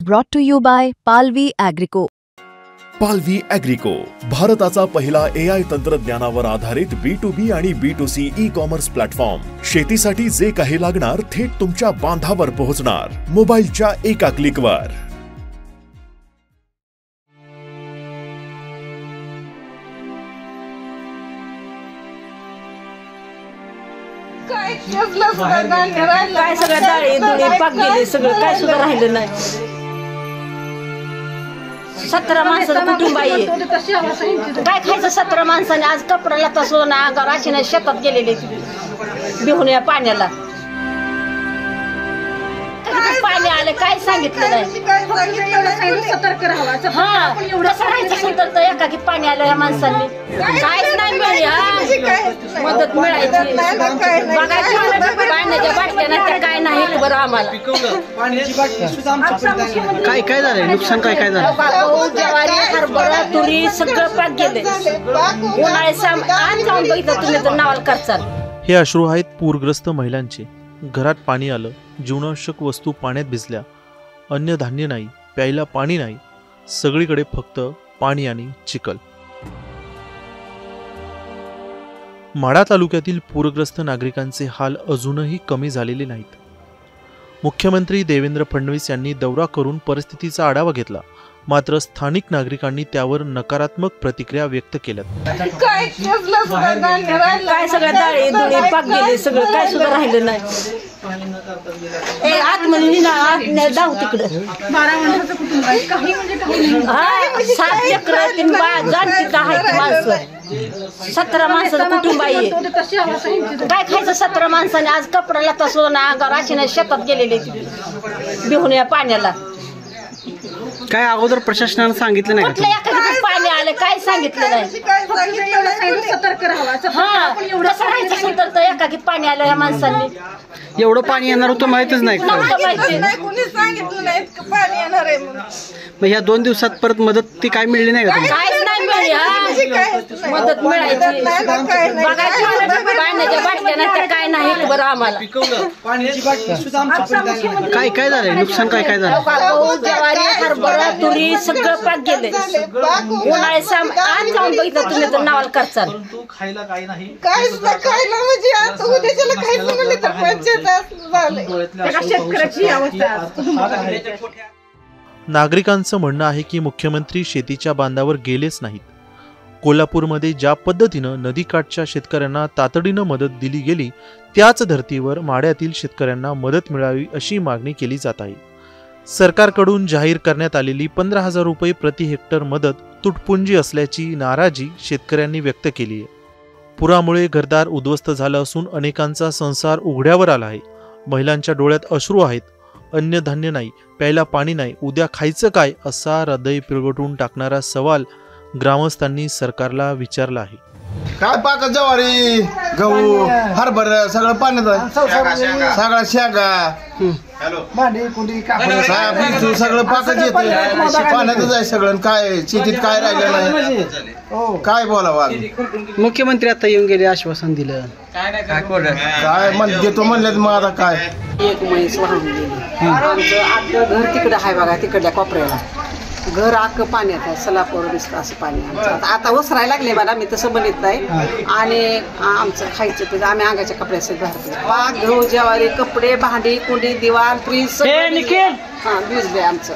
Brought to you by Palvi Agrico. पालवी ॲग्रिको, भारताचा पहिला AI तंत्रज्ञानावर आधारित B2B आणि B2C ई-कॉमर्स प्लॅटफॉर्म. शेतीसाठी जे काही लागणार थेट तुमच्या बांधावर पोहोचणार, मोबाईलच्या एका क्लिकवर. काय सगळं डाळी दुळी पाक गेली, सगळं काय सुद्धा राहिलं नाही. 17 माणसाचं कुटुंब आहे. काय खायचं 17 माणसाने? आज कपड्याला तसं ना अंगावर शेतात गेलेले बिहून या पाण्याला. पाणी आलं काय सांगितलं नाही. सतर्क राहावं. हा कसं राहायचं सतर्क? एकाकी पाणी आलं या माणसांनी काहीच नाही मिळाली. मदत मिळायची बघायची. पाण्याच्या बाटल्या नाही काय नाही बरं आम्हाला. काय काय झालंय नुकसान? काय काय झालं? गहू, ज्वारी, हरभरा, तुरी सगळं पाक गेले. उन्हाळ्यात आज जाऊन बघितलं तुम्ही तर नावाला करचाल. हे अश्रू आहेत पूरग्रस्त महिलांचे. घरात पाणी आलं, जीवनावश्यक वस्तू पाण्यात भिजल्या, अन्न धान्य नाही, प्यायला पाणी नाही, सगळीकडे फक्त पाणी आणि चिखल. माढा तालुक्यातील पूरग्रस्त नागरिकांचे हाल अजूनही कमी झालेले नाहीत. मुख्यमंत्री देवेंद्र फडणवीस यांनी दौरा करून परिस्थितीचा आढावा घेतला, मात्र स्थानिक नागरिकांनी त्यावर नकारात्मक प्रतिक्रिया व्यक्त केल्यात. काय सगळं डाळी दुळी पाक गेली, सगळं काय सुद्धा राहिलं नाही. आतमध्ये जाऊ तिकडं. 7 एकर 3 जाणती आहेत माणसं. 17 माणसाचं कुटुंब आहे. काय खायचं 17 माणसाने? आज कपड्याला तसं ना अंगावर शेतात गेलेले बिहून या पाण्याला. काय अगोदर प्रशासनानं सांगितलं नाही? कुठल्या एखादी पाणी आलं काय सांगितलं नाही. सतर्क राहावं. हा कसं राहायचं सतर्क? एकाकी पाणी आलं या माणसांनी. एवढं पाणी येणार होतं माहितच नाही. मग ह्या 2 दिवसात परत मदत ती काय मिळली नाही का? काहीच नाही मिळाली. मदत मिळायची बघायची. पाण्याच्या बाटल्या नाही काय नाही बरं आम्हाला. काय काय झालंय नुकसान? काय काय झालं? गहू, ज्वारी, हरभरा, तुरी सगळं पाक गेले. उन्हाळ्यात आज जाऊन बघितलं तुम्ही तर नावाला करचाल. नागरिकांचं म्हणणं आहे की मुख्यमंत्री शेतीच्या बांधावर गेलेच नाहीत. कोल्हापूरमध्ये ज्या पद्धतीनं नदीकाठच्या शेतकऱ्यांना तातडीनं मदत दिली गेली, त्याच धर्तीवर माढ्यातील शेतकऱ्यांना मदत मिळावी अशी मागणी केली जात आहे. सरकारकडून जाहीर करण्यात आलेली 15,000 रुपये प्रति हेक्टर मदत तुटपुंजी असल्याची नाराजी शेतकऱ्यांनी व्यक्त केली आहे. पुरामुळे घरदार उद्ध्वस्त झालं असून अनेकांचा संसार उघड्यावर आला आहे. महिलांच्या डोळ्यात अश्रू आहेत. अन्न धान्य नाही, प्यायला पाणी नाही, उद्या खायचं काय असा हृदय पिळवटून टाकणारा सवाल ग्रामस्थांनी सरकारला विचारला आहे. काय पाक ज्वारी, गहू, हरभरा सगळं पाण्यात. सगळा शेंगा सगळं पाकच येते पाण्यातच आहे सगळं. काय शेतीत काय राहिलं नाही. काय बोलावं? मुख्यमंत्री आता येऊन गेले, आश्वासन दिलं. काय देतो म्हणलं मग आता काय. 1 म्हैस वाहून गेली. आमचं घर तिकडं आहे बघा, तिकडल्या कोपऱ्याला. घर अख्खं पाण्यात आहे. सलापूर दिसतं असं पाणी. आता ओसरायला लागले मला, मी तसं बनत नाही. आणि आमचं खायचं पिझ्झा आम्ही अंगाच्या कपड्याचं घालतो. पाक, गहू, ज्वारी, कपडे, भांडी, कुंडी, दिवाण, फ्रीज भिजले आमचं.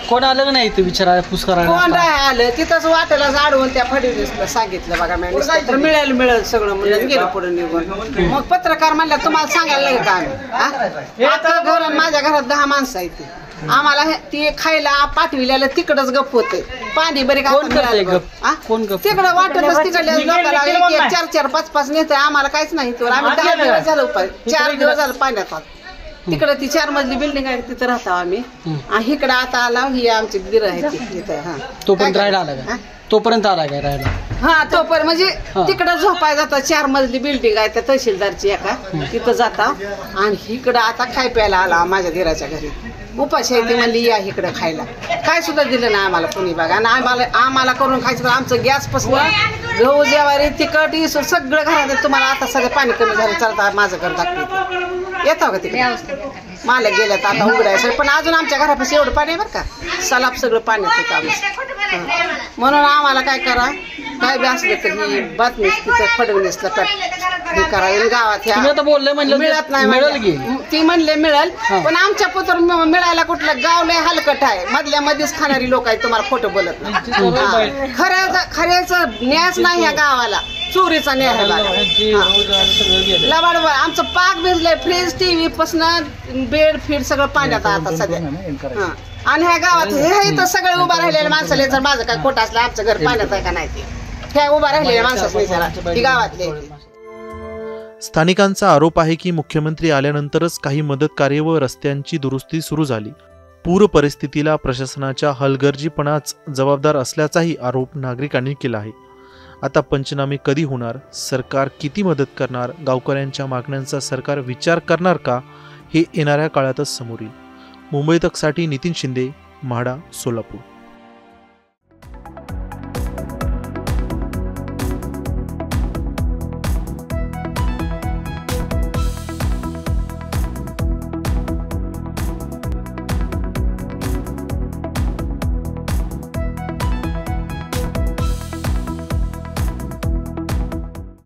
कोण आलं नाही इथं विचारायला? पुष्कळ कोण आलं तिथंच वाटेला अडवून त्या फडणवीसला सांगितलं बघा मॅडम मिळेल सगळं म्हणलं. गेलं पुढे निघून. मग पत्रकार म्हणलं तुम्हाला सांगायला लागेल का आम्ही? आता घर माझ्या घरात 10 माणसं आहेत. आम्हाला ती खायला पाठविल्याला तिकडच गप होते. पाणी बरे तिकडं वाटतच तिकडल्या लोकांना 1-1, 4-4, 5-5 नेते. आम्हाला काहीच नाही. आम्ही 10 दिवस झालं 4 दिवस झालं पाण्यात. तिकडे ती 4 मजली बिल्डिंग आहे तिथं राहतो आम्ही. इकडे आता आला ही आमची गिर आहे तिथं. हा तोपर्यंत राहायला आला का? तोपर्यंत आला काय राहायला? हा तोपर्यंत म्हणजे तिकडं झोपाय जाता. 4 मजली बिल्डिंग आहे त्या तहसीलदारची एका तिथं जाता. आणि इकडं आता खाय प्यायला आला माझ्या धीराच्या घरी. उपाशी आहे ती म्हणली या इकडं खायला. काय सुद्धा दिलं नाही आम्हाला कुणी बघा. आणि आम्हाला करून खायचं. आमचं गॅस पसलं, गहू, ज्वारी, तिखट, इसू सगळं घरात. तुम्हाला आता सगळं पाणी कमी झालं चालतं. माझं घर दाखवते येतो का तिकडे? मालक गेल्यात आता उघडायचं, पण अजून आमच्या घरापाशी एवढं पाणी आहे बरं का, सलाब सगळं पाण्यात होतं आमचं. म्हणून आम्हाला काय करा, काय बी असलं तर ही बातमी तिथं फडणवीसला हे करावी गावात तुम्ही आता बोलले म्हणलं मिळत नाही मिळेल की ती म्हणले मिळेल, पण आमच्या पुत्र मिळायला कुठलं गाव लय हलकट आहे, मधल्या मध्येच खाणारी लोक आहेत, तुम्हाला खोटं बोलत नाही. खऱ्याचा न्यायच नाही या गावाला, चोरीचा न्याय आहे लबाड. आमचं पाक भिजलंय, फ्रीज टीव्ही पासून बेड फीड सगळं पाण्यात आता सध्या. आणि ह्या गावात हे इथं सगळे उभा राहिलेल्या माणसाला जर माझं काय खोटं असलं, आमचं घर पाण्यात आहे का नाही ते ह्या उभा राहिलेल्या माणसाच ती गावातले. स्थानिकांचा आरोप आहे की मुख्यमंत्री आल्यानंतरच काही मदत कार्य व रस्त्यांची दुरुस्ती सुरू झाली. पूर परिस्थितीला प्रशासनाच्या हलगर्जीपणाच जबाबदार असल्याचाही आरोप नागरिकांनी केला आहे. आता पंचनामे कधी होणार, सरकार किती मदत करणार, गावकऱ्यांच्या मागण्यांचा सरकार विचार करणार का, हे येणाऱ्या काळातच समोर येईल. मुंबई तकसाठी नितीन शिंदे, म्हाडा, सोलापूर.